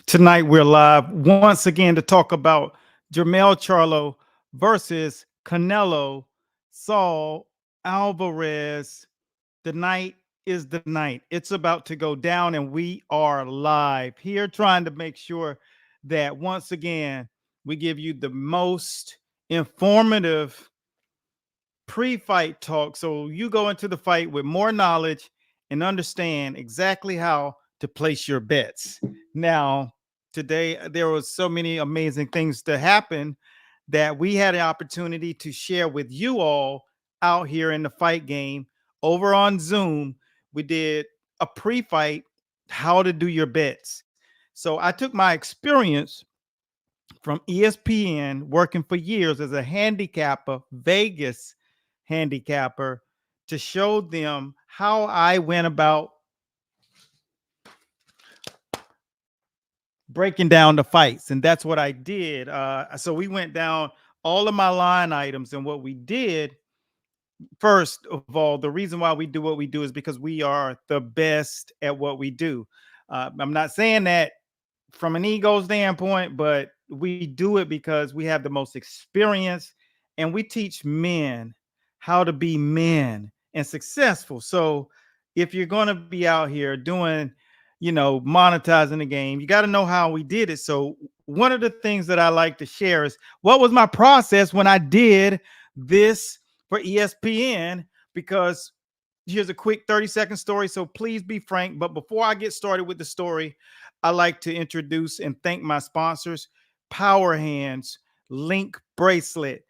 Tonight we're live once again to talk about Charlo versus Canelo Saul Alvarez. The night is the night. It's about to go down, and we are live here trying to make sure that once again we give you the most informative pre-fight talk, so you go into the fight with more knowledge and understand exactly how to place your bets. Now, today there was so many amazing things to happen that we had an opportunity to share with you all out here in the fight game over on Zoom. We did a pre-fight, how to do your bets. So I took my experience from ESPN, working for years as a handicapper, Vegas handicapper, to show them how I went about breaking down the fights. And that's what I did. So we went down all of my line items. And what we did, first of all, the reason why we do what we do is because we are the best at what we do. I'm not saying that from an ego standpoint, but we do it because we have the most experience and we teach men how to be men and successful. So if you're going to be out here doing, monetizing the game, you got to know how we did it. So one of the things that I like to share is what was my process when I did this for ESPN, because here's a quick 30-second story. So please be frank. But before I get started with the story, I like to introduce and thank my sponsors, Power Hands Link Bracelet.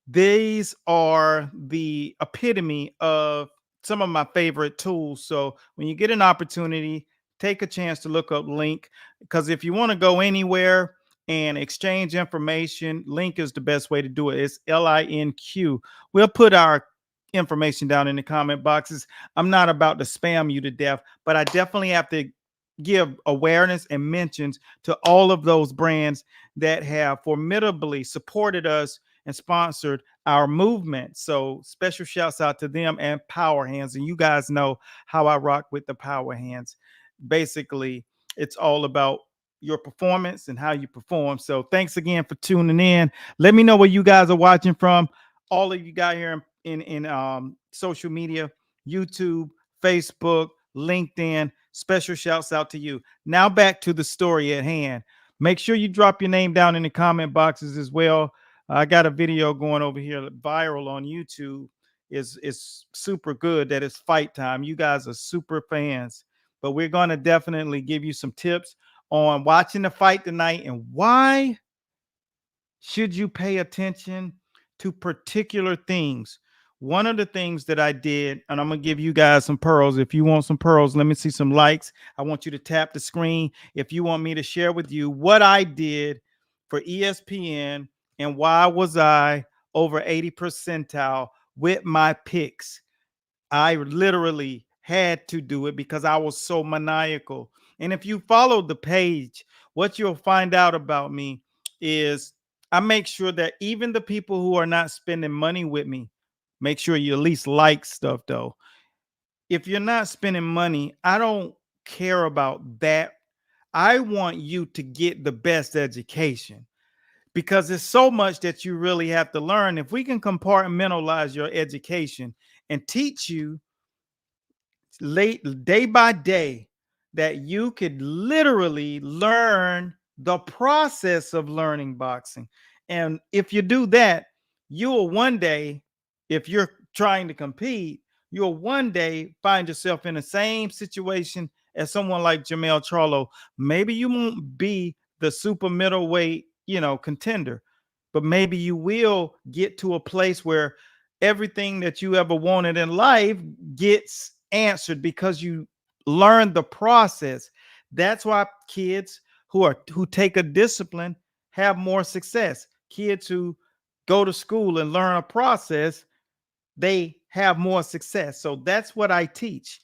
These are the epitome of some of my favorite tools. So when you get an opportunity, take a chance to look up Link, because if you want to go anywhere and exchange information, Link is the best way to do it. It's LINQ. We'll put our information down in the comment boxes. I'm not about to spam you to death, but I definitely have to give awareness and mentions to all of those brands that have formidably supported us and sponsored our movement. So special shouts out to them and Power Hands. And you guys know how I rock with the Power Hands. Basically, it's all about your performance and how you perform. So thanks again for tuning in. Let me know where you guys are watching from. All of you got here in social media, YouTube, Facebook, LinkedIn. Special shouts out to you. Now back to the story at hand. Make sure you drop your name down in the comment boxes as well. I got a video going over here viral on YouTube. It's super good that it's fight time. You guys are super fans, but we're going to definitely give you some tips on watching the fight tonight and why should you pay attention to particular things. One of the things that I did, and I'm going to give you guys some pearls. If you want some pearls, let me see some likes. I want you to tap the screen if you want me to share with you what I did for ESPN and why was I over 80 percentile with my picks. I literally had to do it because I was so maniacal. And if you follow the page, what you'll find out about me is I make sure that even the people who are not spending money with me, make sure you at least like stuff though. If you're not spending money, I don't care about that. I want you to get the best education because there's so much that you really have to learn. If we can compartmentalize your education and teach you late day by day that you could literally learn the process of learning boxing. And if you do that, you will one day, if you're trying to compete, you'll one day find yourself in the same situation as someone like Charlo. Maybe you won't be the super middleweight, contender, but maybe you will get to a place where everything that you ever wanted in life gets answered because you learn the process. That's why kids who take a discipline have more success. Kids who go to school and learn a process, they have more success. So that's what I teach.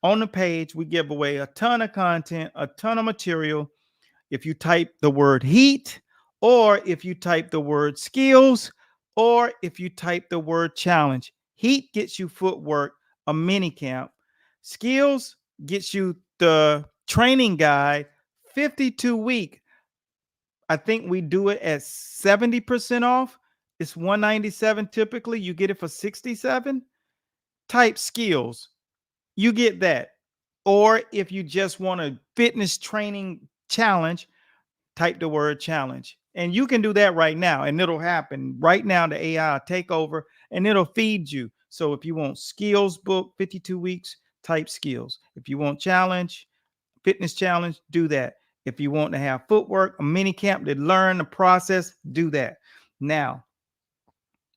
On the page, we give away a ton of content, a ton of material. If you type the word heat, or if you type the word skills, or if you type the word challenge. Heat gets you footwork, a mini camp. Skills gets you the training guide, 52-week, I think we do it at 70% off. It's 197 typically. You get it for 67. Type skills. You get that. Or if you just want a fitness training challenge, type the word challenge. And you can do that right now and it'll happen. Right now, the AI will take over and it'll feed you. So if you want skills book, 52 weeks, type skills. If you want challenge, fitness challenge, do that. If you want to have footwork, a mini camp to learn the process, do that. Now,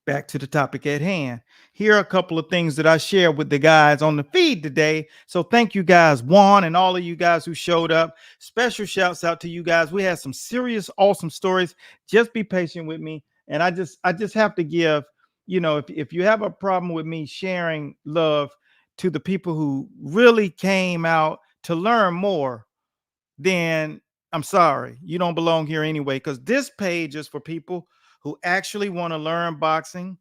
back to the topic at hand. Here are a couple of things that I shared with the guys on the feed today. So thank you guys, Juan, and all of you guys who showed up. Special shouts out to you guys. We had some serious, awesome stories. Just be patient with me. And I just have to give, if you have a problem with me sharing love to the people who really came out to learn more, then I'm sorry. You don't belong here anyway, because this page is for people who actually want to learn boxing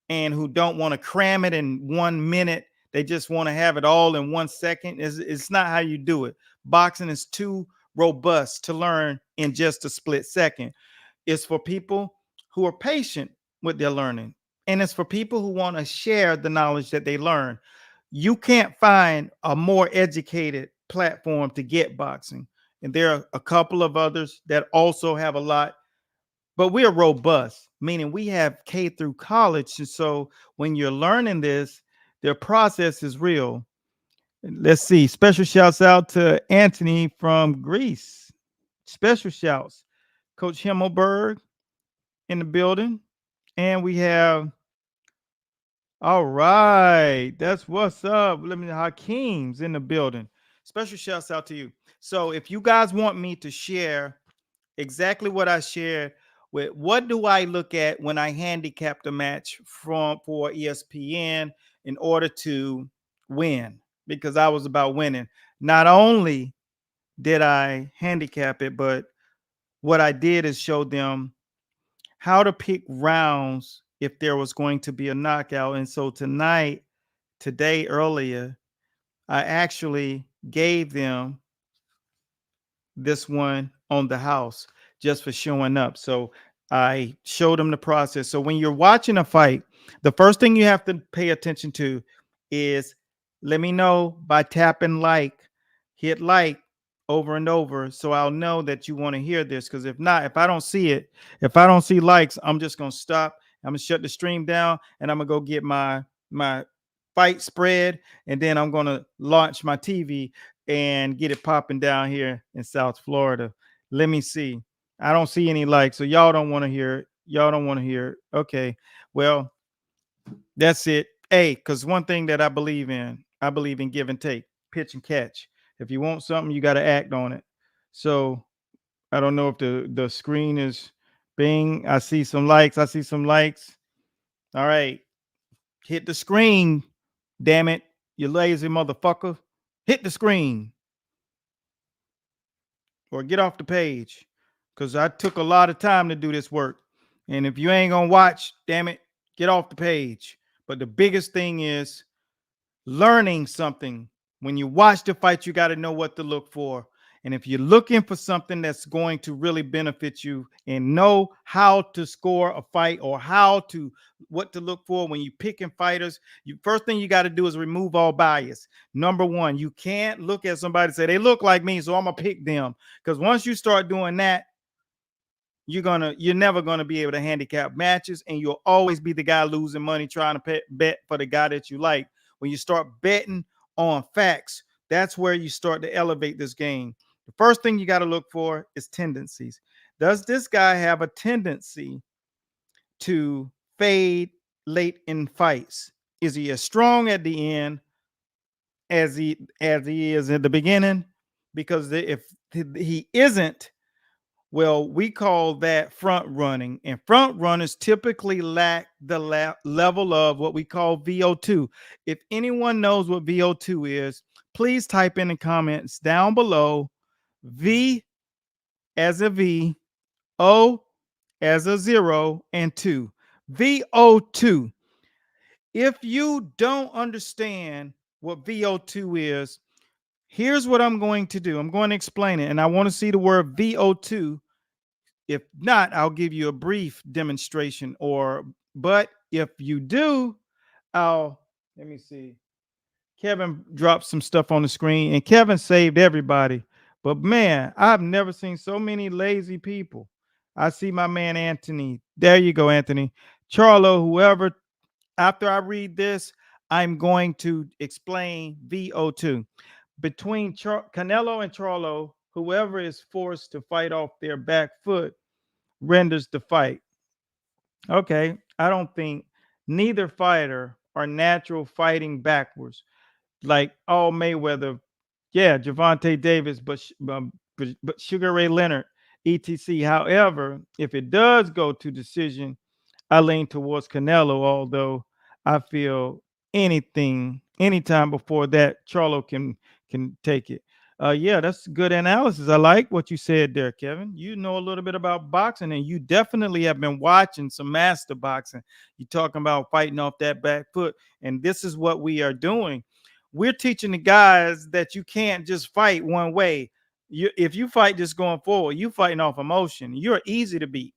and who don't want to cram it in 1 minute. They just want to have it all in 1 second. It's not how you do it. Boxing is too robust to learn in just a split second. It's for people who are patient with their learning. And it's for people who want to share the knowledge that they learn. You can't find a more educated platform to get boxing. And there are a couple of others that also have a lot, but we are robust, meaning we have K through college. And so when you're learning this, their process is real. Let's see. Special shouts out to Anthony from Greece. Special shouts. Coach Himmelberg in the building. And we have, all right, that's what's up. Let me Hakeem's in the building. Special shouts out to you. So if you guys want me to share exactly what I shared with what do I look at when I handicap the match for ESPN in order to win, because I was about winning. Not only did I handicap it, but what I did is show them how to pick rounds if there was going to be a knockout. And so today earlier, I actually gave them this one on the house just for showing up. So I showed them the process. So when you're watching a fight, the first thing you have to pay attention to is, let me know by tapping like, hit like over and over, so I'll know that you want to hear this. Because if not, if I don't see it, if I don't see likes, I'm just gonna stop. I'm gonna shut the stream down and I'm gonna go get my fight spread, and then I'm gonna launch my TV and get it popping down here in South Florida. Let me see. I don't see any likes, so y'all don't want to hear it. Y'all don't want to hear it. Okay. Well, that's it. Hey, because one thing that I believe in give and take, pitch and catch. If you want something, you got to act on it. So I don't know if the screen is being. I see some likes. I see some likes. All right. Hit the screen. Damn it. You lazy motherfucker. Hit the screen. Or get off the page, because I took a lot of time to do this work. And if you ain't gonna watch, damn it, get off the page. But the biggest thing is learning something. When you watch the fight, you got to know what to look for. And if you're looking for something that's going to really benefit you and know how to score a fight, or what to look for when you picking fighters, first thing you got to do is remove all bias. Number one, you can't look at somebody and say they look like me, so I'm gonna pick them. Because once you start doing that, you're never gonna be able to handicap matches, and you'll always be the guy losing money trying to bet for the guy that you like. When you start betting on facts, that's where you start to elevate this game. The first thing you got to look for is tendencies. Does this guy have a tendency to fade late in fights? Is he as strong at the end as he is at the beginning? Because if he isn't, well, we call that front running, and front runners typically lack the level of what we call VO2. If anyone knows what VO2 is, please type in the comments down below. V as a V, O as a 0, and 2. VO2. If you don't understand what VO2 is, Here's what I'm going to do. I'm going to explain it, and I want to see the word VO2. If not, I'll give you a brief demonstration. Or, but if you do, I'll let me see. Kevin dropped some stuff on the screen, and Kevin saved everybody. But man, I've never seen so many lazy people. I see my man Anthony. There you go, Anthony. Charlo, whoever. After I read this, I'm going to explain VO2. Between Canelo and Charlo, whoever is forced to fight off their back foot renders the fight. Okay, I don't think neither fighter are natural fighting backwards like all Mayweather, yeah, Javante Davis, but Sugar Ray Leonard, etc. However, if it does go to decision, I lean towards Canelo, although I feel anytime before that, Charlo can take it. Yeah, that's good analysis. I like what you said there, Kevin. You know a little bit about boxing, and you definitely have been watching some master boxing. You're talking about fighting off that back foot, and this is what we are doing. We're teaching the guys that you can't just fight one way. If you fight just going forward, you fighting off emotion. You're easy to beat.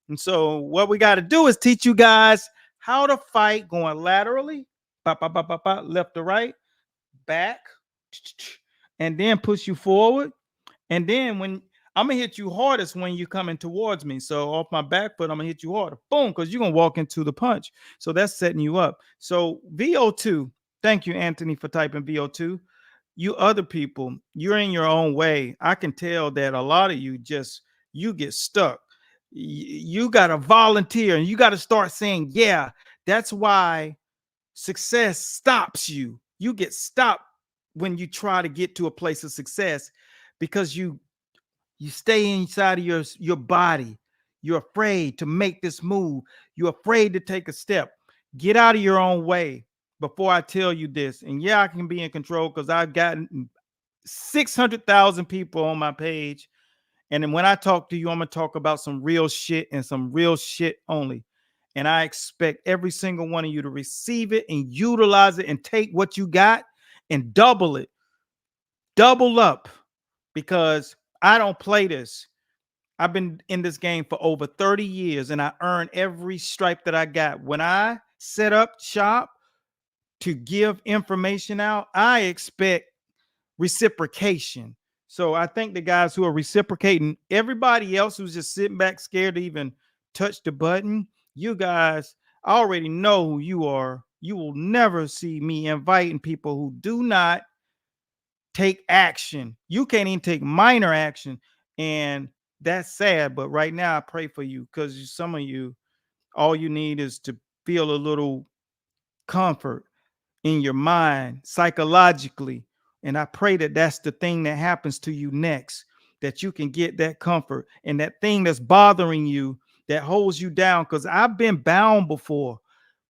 And so what we got to do is teach you guys how to fight going laterally, left to right, back, and then push you forward. And then when I'm gonna hit you hardest when you're coming towards me. So off my back foot, I'm gonna hit you harder. Boom, because you're gonna walk into the punch. So that's setting you up. So VO2, thank you, Anthony, for typing VO2. You other people, you're in your own way. I can tell that a lot of you just you get stuck. You gotta volunteer and you gotta start saying, yeah, that's why success stops you. You get stopped when you try to get to a place of success because you stay inside of your body. You're afraid to make this move. You're afraid to take a step. Get out of your own way before I tell you this. And yeah, I can be in control because I've gotten 600,000 people on my page. And then when I talk to you, I'm going to talk about some real shit and some real shit only. And I expect every single one of you to receive it and utilize it and take what you got and double it, double up, because I don't play this. I've been in this game for over 30 years and I earned every stripe that I got. When I set up shop to give information out, I expect reciprocation. So I think the guys who are reciprocating, everybody else who's just sitting back scared to even touch the button, you guys already know who you are. You will never see me inviting people who do not take action. You can't even take minor action. And that's sad. But right now, I pray for you because some of you, all you need is to feel a little comfort in your mind psychologically. And I pray that that's the thing that happens to you next, that you can get that comfort and that thing that's bothering you that holds you down. Because I've been bound before.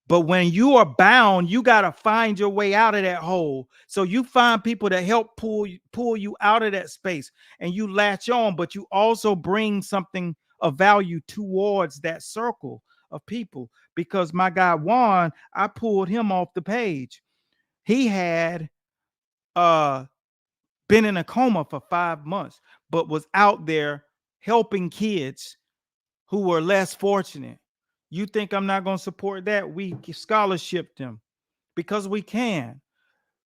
But when you are bound, you got to find your way out of that hole. So you find people that help pull you out of that space and you latch on, but you also bring something of value towards that circle of people. Because my guy Juan, I pulled him off the page. He had uh been in a coma for 5 months, but was out there helping kids who were less fortunate. You think I'm not going to support that? We scholarship them because we can,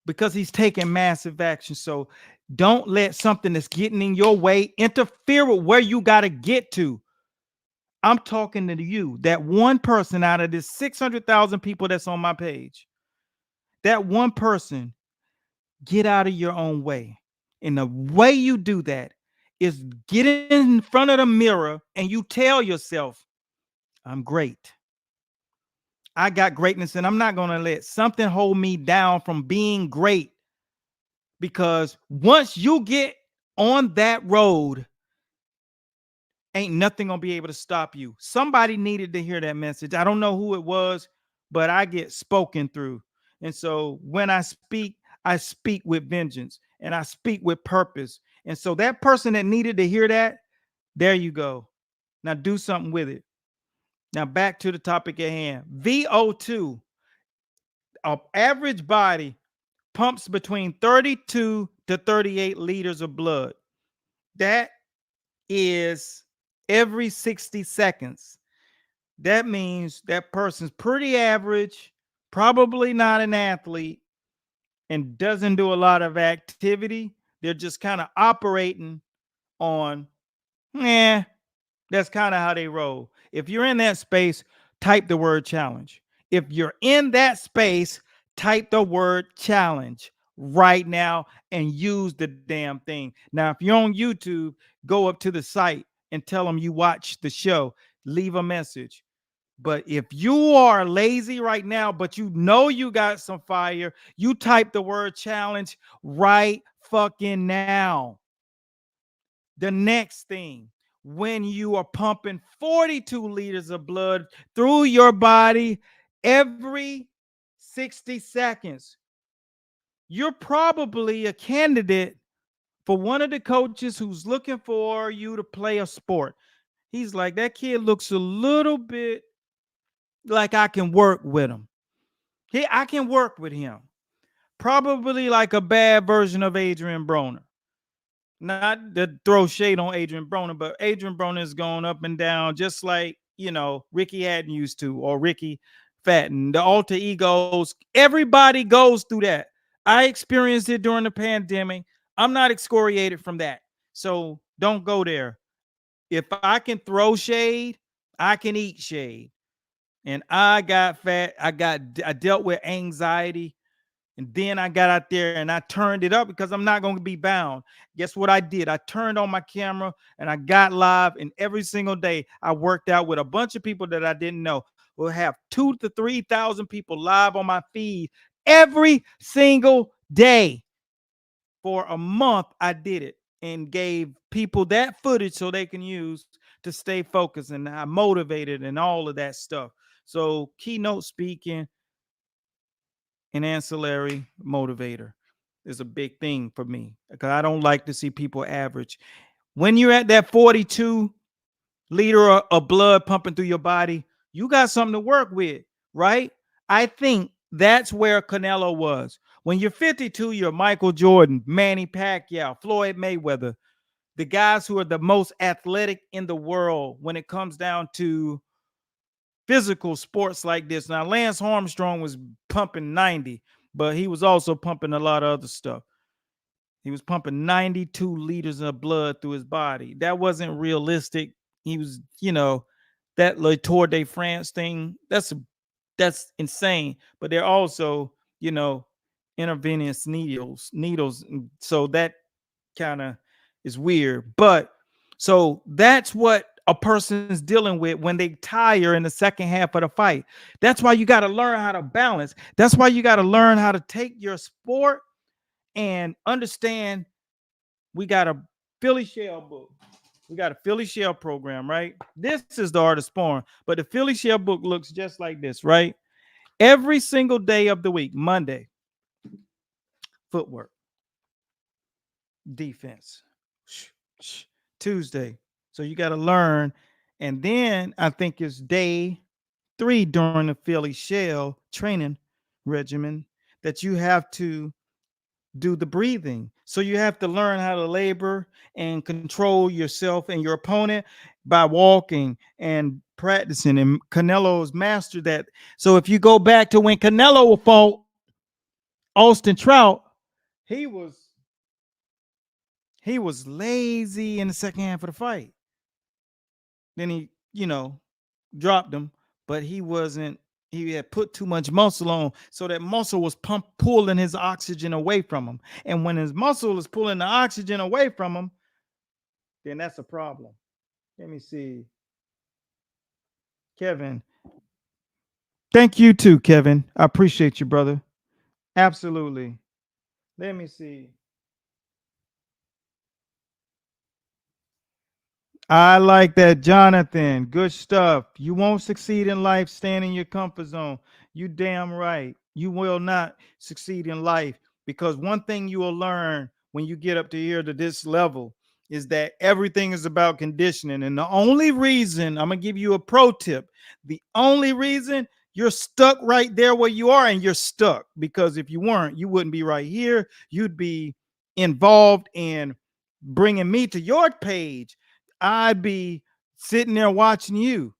because he's taking massive action. So don't let something that's getting in your way interfere with where you got to get to. I'm talking to you, that one person out of this 600,000 people that's on my page, that one person, get out of your own way. And the way you do that is get in front of the mirror and you tell yourself, I'm great. I got greatness and I'm not going to let something hold me down from being great. Because once you get on that road, ain't nothing going to be able to stop you. Somebody needed to hear that message. I don't know who it was, but I get spoken through. And so when I speak with vengeance and I speak with purpose. And so that person that needed to hear that, there you go. Now do something with it. Now back to the topic at hand. VO2, an average body pumps between 32 to 38 liters of blood. That is every 60 seconds. That means that person's pretty average, probably not an athlete, and doesn't do a lot of activity. They're just kind of operating on, yeah, that's kind of how they roll. If you're in that space, type the word challenge. If you're in that space, type the word challenge right now and use the damn thing. Now, if you're on YouTube, go up to the site and tell them you watch the show. Leave a message. But if you are lazy right now, but you know you got some fire, you type the word challenge right fucking now. The next thing, when you are pumping 42 liters of blood through your body every 60 seconds, you're probably a candidate for one of the coaches who's looking for you to play a sport. He's like, that kid looks a little bit like I can work with him. I can work with him. Probably like a bad version of Adrian Broner. Not to throw shade on Adrian Broner, but Adrian Broner is going up and down just like, Ricky Hatton used to, or Ricky Fatton, the alter egos. Everybody goes through that. I experienced it during the pandemic. I'm not excoriated from that. So don't go there. If I can throw shade, I can eat shade. And I got fat. I dealt with anxiety. And then I got out there and I turned it up because I'm not going to be bound. Guess what I did? I turned on my camera and I got live. And every single day I worked out with a bunch of people that I didn't know. We'll have 2,000 to 3,000 people live on my feed every single day. For a month, I did it and gave people that footage so they can use to stay focused. And I motivated and all of that stuff. So keynote speaking and ancillary motivator is a big thing for me because I don't like to see people average. When you're at that 42 liter of blood pumping through your body, you got something to work with, right? I think that's where Canelo was. When you're 52, you're Michael Jordan, Manny Pacquiao, Floyd Mayweather, the guys who are the most athletic in the world when it comes down to physical sports like this. Now, Lance Armstrong was pumping 90, but he was also pumping a lot of other stuff. He was pumping 92 liters of blood through his body. That wasn't realistic. He was, that Le Tour de France thing, that's insane. But they're also, intravenous needles. So that kind of is weird. But so that's what a person's dealing with when they tire in the second half of the fight. That's why you got to learn how to balance. That's why you got to learn how to take your sport and understand we got a Philly Shell book. We got a Philly Shell program, right? This is the art of sparring, but the Philly Shell book looks just like this, right? Every single day of the week, Monday, footwork, defense, Tuesday. So you got to learn. And then I think it's day 3 during the Philly Shell training regimen that you have to do the breathing. So you have to learn how to labor and control yourself and your opponent by walking and practicing. And Canelo's mastered that. So if you go back to when Canelo fought Austin Trout, he was lazy in the second half of the fight. Then he, dropped him, but he had put too much muscle on, so that muscle was pulling his oxygen away from him. And when his muscle is pulling the oxygen away from him, then that's a problem. Let me see. Kevin. Thank you too, Kevin. I appreciate you, brother. Absolutely. Let me see. I like that, Jonathan. Good stuff. You won't succeed in life staying in your comfort zone. You damn right. You will not succeed in life because one thing you will learn when you get up to here to this level is that everything is about conditioning. And the only reason, I'm going to give you a pro tip, the only reason you're stuck right there where you are, and you're stuck because if you weren't, you wouldn't be right here. You'd be involved in bringing me to your page, I'd be sitting there watching you.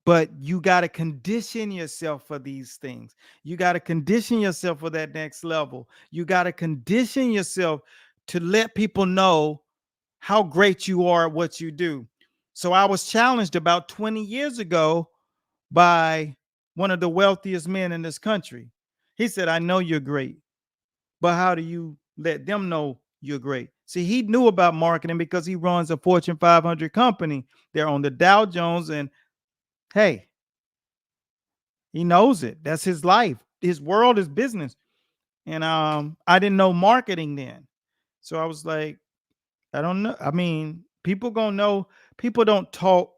But you got to condition yourself for these things. You got to condition yourself for that next level. You got to condition yourself to let people know how great you are at what you do. So I was challenged about 20 years ago by one of the wealthiest men in this country. He said, I know you're great, but how do you let them know you're great? See, he knew about marketing because he runs a Fortune 500 company. They're on the Dow Jones, and hey, he knows it. That's his life. His world is business. And I didn't know marketing then. So I was like, I don't know. I mean, people gonna know. People don't talk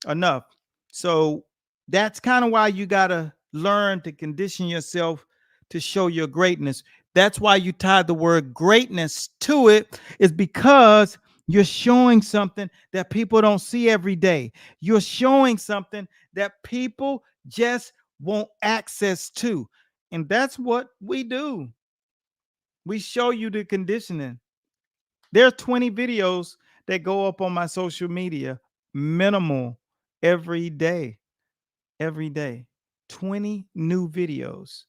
enough. So that's kind of why you gotta learn to condition yourself to show your greatness. That's why you tie the word greatness to it, is because you're showing something that people don't see every day. You're showing something that people just want access to. And that's what we do. We show you the conditioning. There are 20 videos that go up on my social media, minimal, every day. Every day. 20 new videos.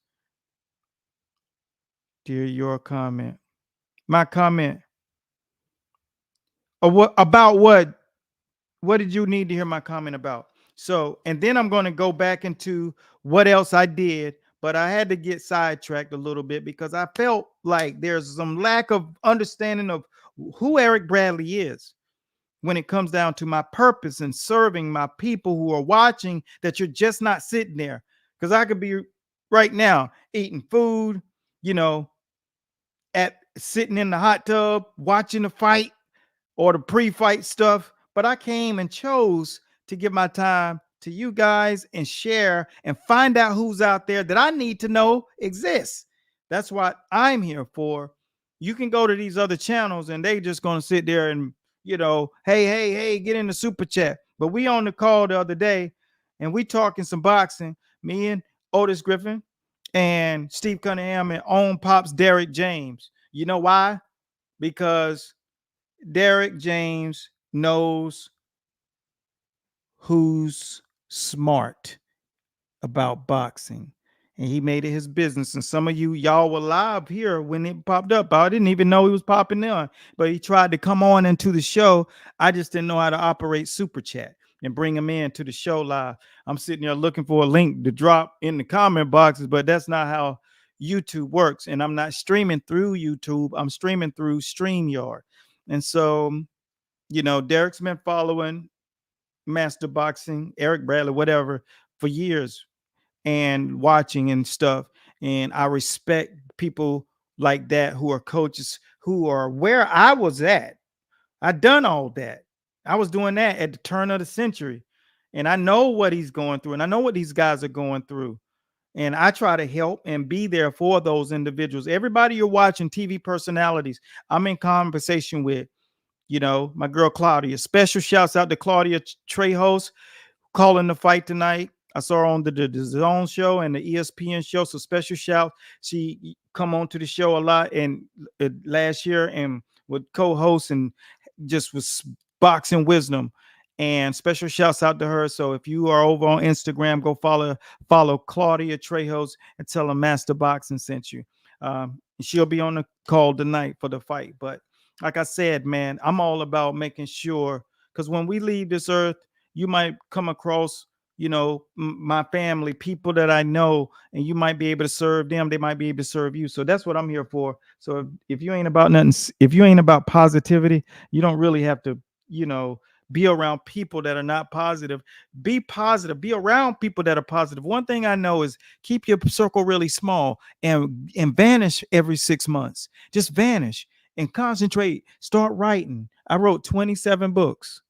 Dear, your comment. My comment. Or what about what? What did you need to hear my comment about? So, and then I'm going to go back into what else I did, but I had to get sidetracked a little bit because I felt like there's some lack of understanding of who Eric Bradley is when it comes down to my purpose and serving my people who are watching, that you're just not sitting there. Because I could be right now eating food, you know, at sitting in the hot tub, watching the fight or the pre-fight stuff, but I came and chose to give my time to you guys and share and find out who's out there that I need to know exists. That's what I'm here for. You can go to these other channels and they just going to sit there and, hey, get in the super chat. But we on the call the other day and we talking some boxing, me and Otis Griffin and Steve Cunningham and own pops Derek James. You know why? Because Derek James knows who's smart about boxing. And he made it his business. And some of y'all were live here when it popped up. I didn't even know he was popping on, but he tried to come on into the show. I just didn't know how to operate Super Chat and bring him in to the show live. I'm sitting there looking for a link to drop in the comment boxes, but that's not how YouTube works. And I'm not streaming through YouTube. I'm streaming through StreamYard. And so, Derek's been following Master Boxing, Eric Bradley, whatever, for years and watching and stuff. And I respect people like that who are coaches who are where I was at. I done all that. I was doing that at the turn of the century. And I know what he's going through, and I know what these guys are going through. And I try to help and be there for those individuals. Everybody you're watching, TV personalities, I'm in conversation with, my girl Claudia. Special shouts out to Claudia Trejos calling the fight tonight. I saw her on the Zone show and the ESPN show. So special shout. She come on to the show a lot and last year and with co-hosts and just was boxing wisdom. And special shouts out to her. So if you are over on Instagram, go follow Claudia Trejos and tell her Master Boxing sent you. She'll be on the call tonight for the fight. But like I said, man, I'm all about making sure, because when we leave this earth, you might come across, my family, people that I know, and you might be able to serve them. They might be able to serve you. So that's what I'm here for. So if you ain't about nothing, if you ain't about positivity, you don't really have to, be around people that are not positive. Be positive. Be around people that are positive. One thing I know is keep your circle really small and vanish every 6 months. Just vanish and concentrate. Start writing. I wrote 27 books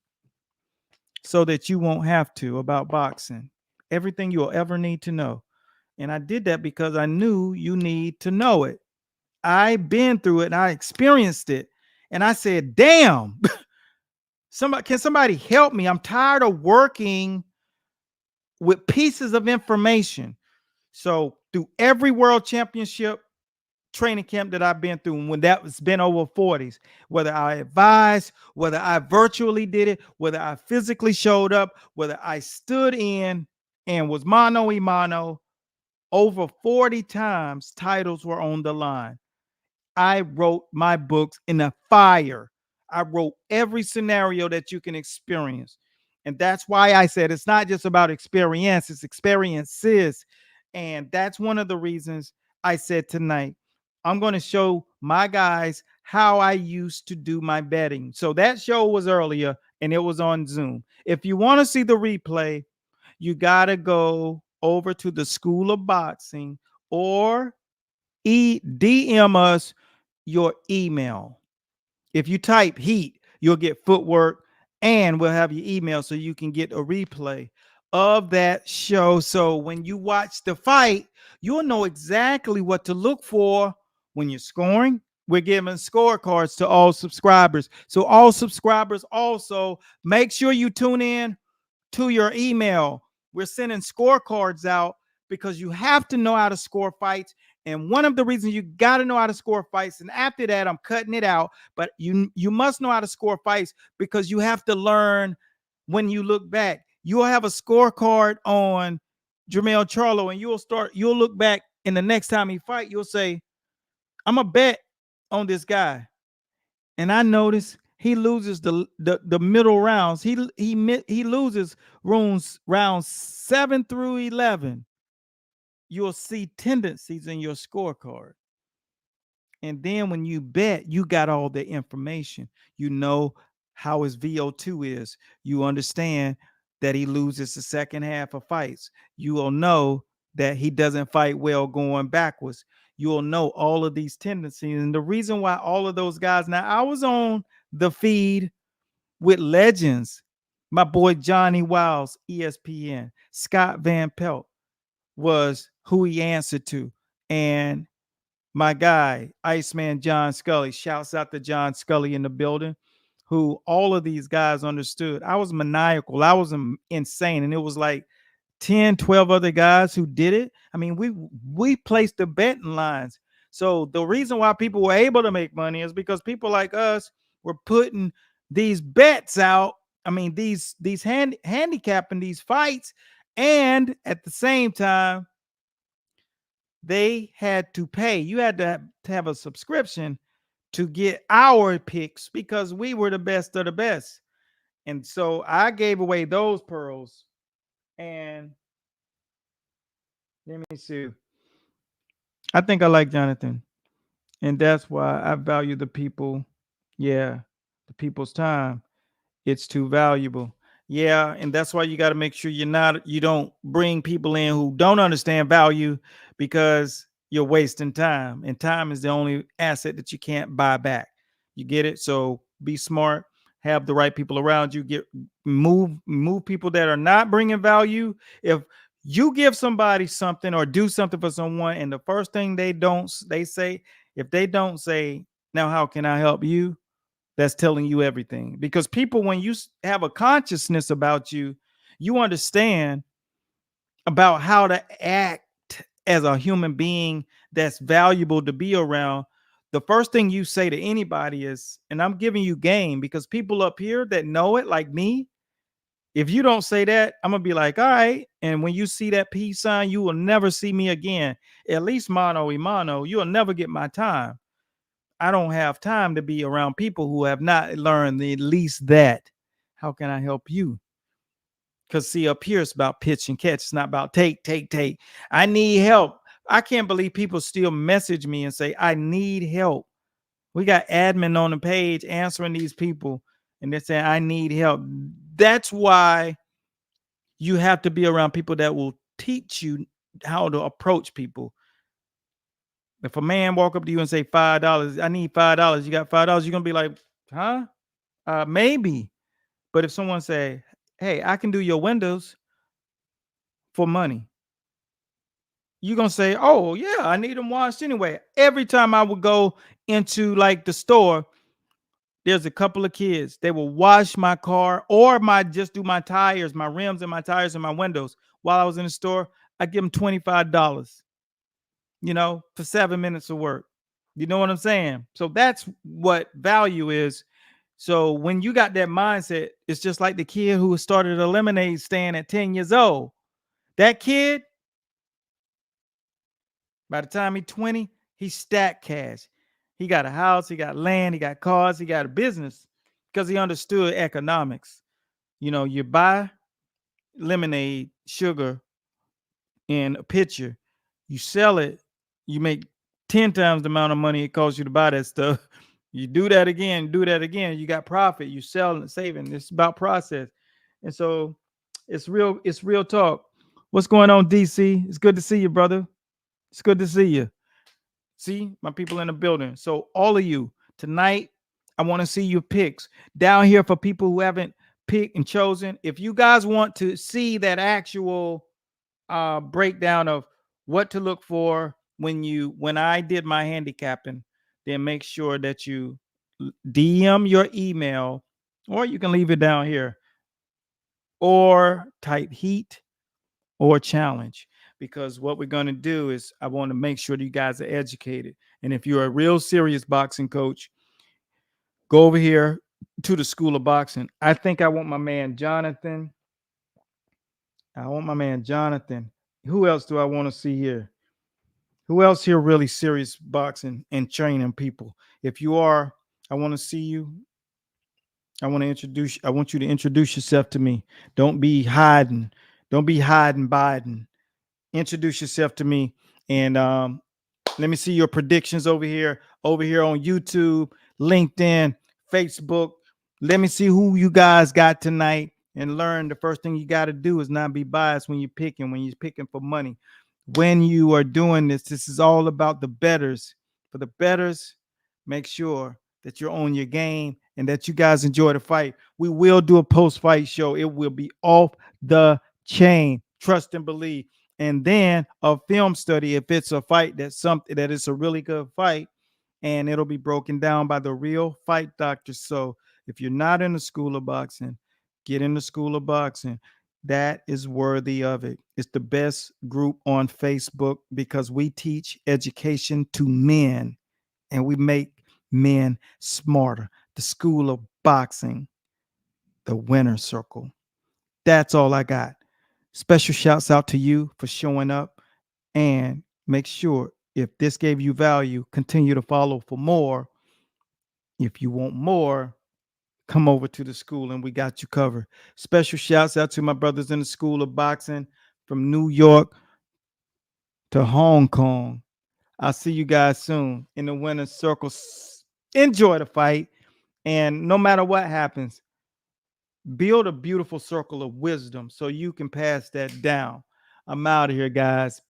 so that you won't have to about boxing. Everything you'll ever need to know. And I did that because I knew you need to know it. I've been through it and I experienced it. And I said, damn, can somebody help me? I'm tired of working with pieces of information. So through every world championship, training camp that I've been through, when that's been over 40s, whether I advised, whether I virtually did it, whether I physically showed up, whether I stood in and was mano a mano, over 40 times titles were on the line. I wrote my books in a fire. I wrote every scenario that you can experience. And that's why I said it's not just about experience, it's experiences. And that's one of the reasons I said tonight, I'm going to show my guys how I used to do my betting. So that show was earlier and it was on Zoom. If you want to see the replay, you got to go over to the School of Boxing or DM us your email. If you type heat, you'll get footwork and we'll have your email so you can get a replay of that show. So when you watch the fight, you'll know exactly what to look for when you're scoring. We're giving scorecards to all subscribers. So all subscribers also make sure you tune in to your email. We're sending scorecards out because you have to know how to score fights. And one of the reasons you got to know how to score fights, and after that, I'm cutting it out, but you must know how to score fights because you have to learn when you look back. You'll have a scorecard on Jermell Charlo, and you'll look back, and the next time he fight, you'll say, I'm a bet on this guy. And I notice he loses the middle rounds. He loses rounds 7 through 11. You'll see tendencies in your scorecard. And then when you bet, you got all the information. You know how his VO2 is. You understand that he loses the second half of fights. You will know that he doesn't fight well going backwards. You will know all of these tendencies. And the reason why all of those guys, now I was on the feed with legends. My boy Johnny Wiles, ESPN, Scott Van Pelt was who he answered to. And my guy, Iceman John Scully, shouts out to John Scully in the building, who all of these guys understood. I was maniacal. I was insane. And it was like 10, 12 other guys who did it. I mean, we placed the betting lines. So the reason why people were able to make money is because people like us were putting these bets out. I mean, these handicapping these fights, and at the same time, they had to pay. You had to have a subscription to get our picks because we were the best of the best. And so I gave away those pearls. And let me see. I think I like Jonathan. And that's why I value the people. Yeah, the people's time. It's too valuable. Yeah, and that's why you got to make sure you don't bring people in who don't understand value because you're wasting time. And time is the only asset that you can't buy back. You get it? So be smart, have the right people around you, move people that are not bringing value. If you give somebody something or do something for someone and the first thing they say, if they don't say, "Now how can I help you?" That's telling you everything. Because people, when you have a consciousness about you, you understand about how to act as a human being that's valuable to be around. The first thing you say to anybody is, and I'm giving you game because people up here that know it, like me, if you don't say that, I'm gonna be like, all right. And when you see that peace sign, you will never see me again. At least mano y mano, you'll never get my time. I don't have time to be around people who have not learned at least that. How can I help you? Because see, up here it's about pitch and catch. It's not about take, take, take. I need help. I can't believe people still message me and say, I need help. We got admin on the page answering these people, and they're saying, I need help. That's why you have to be around people that will teach you how to approach people. If a man walk up to you and say $5, I need $5, you got $5, you're gonna be like, huh? Maybe. But if someone say, hey, I can do your windows for money, you're gonna say, oh yeah, I need them washed anyway. Every time I would go into like the store, there's a couple of kids. They will wash my car or my just do my tires, my rims and my tires and my windows while I was in the store. I give them $25, for 7 minutes of work. You know what I'm saying? So that's what value is. So when you got that mindset, it's just like the kid who started a lemonade stand at 10 years old. That kid, by the time he's 20, he stacked cash. He got a house, he got land, he got cars, he got a business because he understood economics. You buy lemonade, sugar in a pitcher, you sell it, you make 10 times the amount of money it costs you to buy that stuff. You do that again, you got profit, you sell and saving. It's about process. And so it's real talk. What's going on, DC? It's good to see you, brother. It's good to see you. See my people in the building. So all of you tonight, I want to see your picks down here for people who haven't picked and chosen. If you guys want to see that actual breakdown of what to look for when I did my handicapping, then make sure that you DM your email, or you can leave it down here, or type heat or challenge, because what we're going to do is I want to make sure that you guys are educated. And if you're a real serious boxing coach, go over here to the School of Boxing. I think I want my man Jonathan. I want my man Jonathan. Who else do I want to see here? Who else here really serious boxing and training people? If you are, I want to see you. I want you to introduce yourself to me. Don't be hiding. Don't be hiding Biden. Introduce yourself to me. And let me see your predictions over here on YouTube, LinkedIn, Facebook. Let me see who you guys got tonight, and learn the first thing you got to do is not be biased when you're picking for money. When you are doing this is all about the betters. For the betters, make sure that you're on your game and that you guys enjoy the fight. We will do a post-fight show. It will be off the chain. Trust and believe. And then a film study if it's a fight that's something that is a really good fight, and it'll be broken down by the real fight doctor. So if you're not in the School of Boxing, get in the School of Boxing. That is worthy of it. It's the best group on Facebook because we teach education to men and we make men smarter. The School of Boxing, the winner circle. That's all I got. Special shouts out to you for showing up, and make sure if this gave you value, continue to follow for more. If you want more, come over to the school and we got you covered. Special shouts out to my brothers in the School of Boxing from New York to Hong Kong. I'll see you guys soon in the winner's circle. Enjoy the fight. And no matter what happens, build a beautiful circle of wisdom so you can pass that down. I'm out of here, guys.